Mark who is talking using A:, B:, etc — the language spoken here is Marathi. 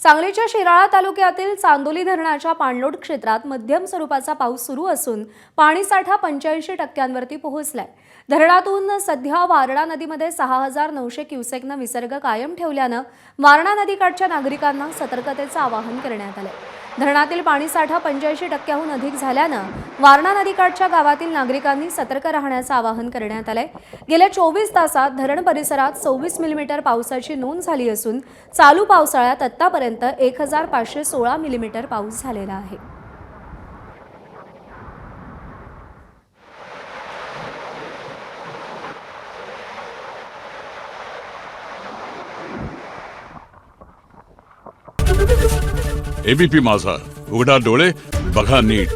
A: सांगलीच्या शिराळा तालुक्यातील चांदोली धरणाच्या पाणलोट क्षेत्रात मध्यम स्वरूपाचा पाऊस सुरू असून पाणीसाठा 85% पोहोचलाय। धरणातून सध्या वारणा नदीमध्ये 6900 क्युसेकनं विसर्ग कायम ठेवल्यानं वारणा नदीकाठच्या नागरिकांना सतर्कतेचं आवाहन करण्यात आलंय। धरणातील पाणीसाठा 85%हून अधिक झाल्यानं वारणा नदीकाठच्या गावातील नागरिकांनी सतर्क राहण्याचं आवाहन करण्यात आलंय। गेल्या 24 तासात धरण परिसरात 24 मिलीमीटर पावसाची नोंद झाली असून चालू पावसाळ्यात आतापर्यंत 1516 मिलीमीटर पाऊस झालेला आहे।
B: एबीपी माझा, उघडा डोळे बघा नीट।